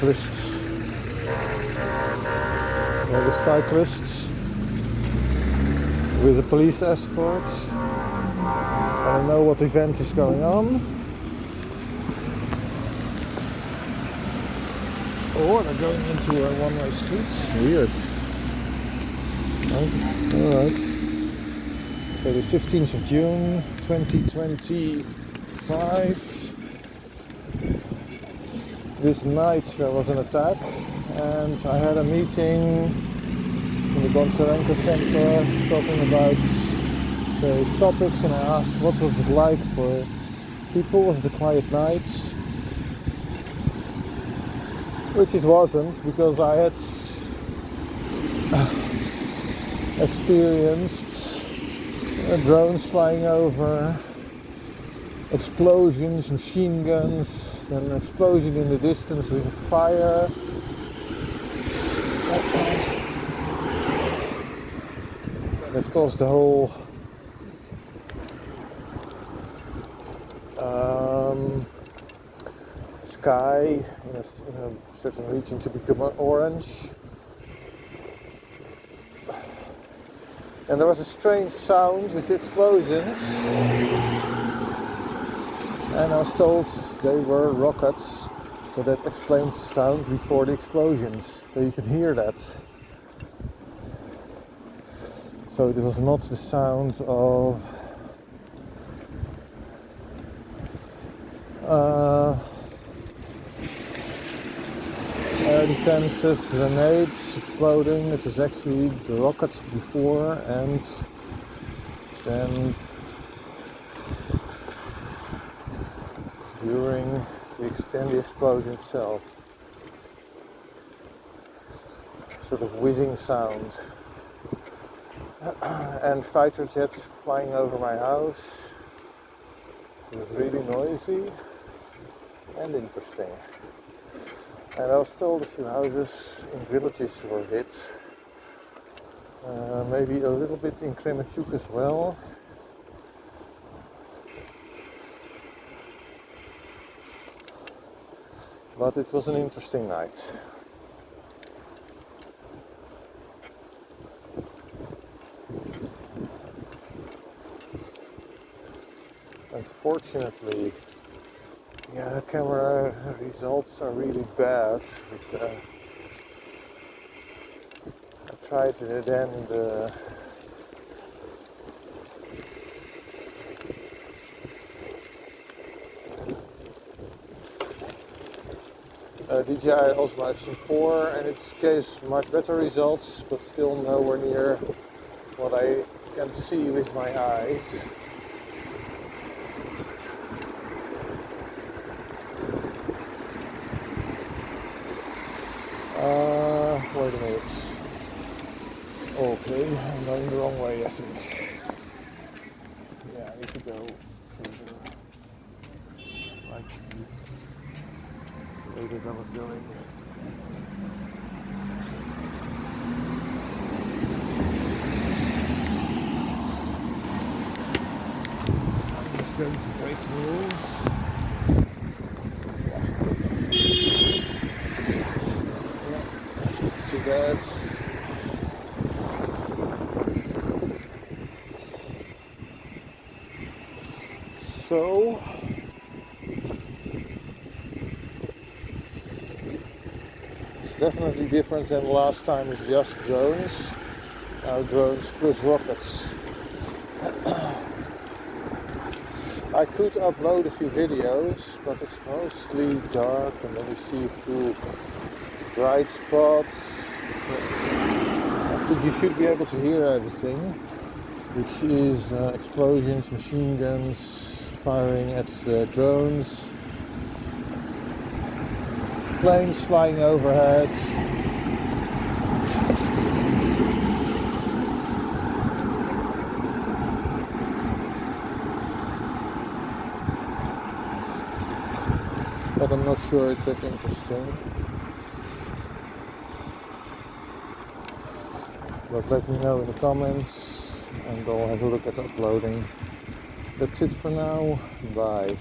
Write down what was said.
cyclists. All the cyclists with a police escort. I don't know what event is going on. Oh, they're going into a one-way street. Weird. Alright. Okay, the 15th of June 2025. This night there was an attack and I had a meeting in the Goncharenko Center talking about various topics, and I asked what was it like for people, was it a quiet night? Which it wasn't, because I had experienced drones flying over, explosions, machine guns, an explosion in the distance with a fire. That caused the whole sky in a certain region to become orange. And there was a strange sound with explosions. And I was told they were rockets, so that explains the sound before the explosions, so you could hear that. So it was not the sound of air defenses, grenades exploding. It was actually the rockets before, and then during the explosion itself, sort of whizzing sound. And fighter jets flying over my house. It was really noisy and interesting. And I was told a few houses in villages were hit. Maybe a little bit in Kremenchuk as well. But it was an interesting night. Unfortunately, the camera results are really bad. I tried then the DJI Osmo Action 4, and it gives much better results, but still nowhere near what I can see with my eyes. Wait a minute. Okay, I'm going the wrong way, I think. Yeah, I need to go further. Like this. The way that I was going. I'm just going to break the rules. Too bad. So it's definitely different than last time with just drones. Now drones plus rockets. I could upload a few videos, but it's mostly dark, and then you see a few bright spots. I think you should be able to hear everything, which is explosions, machine guns firing at the drones, planes flying overhead. But I'm not sure it's that interesting. But let me know in the comments and I'll have a look at uploading. That's it for now. Bye.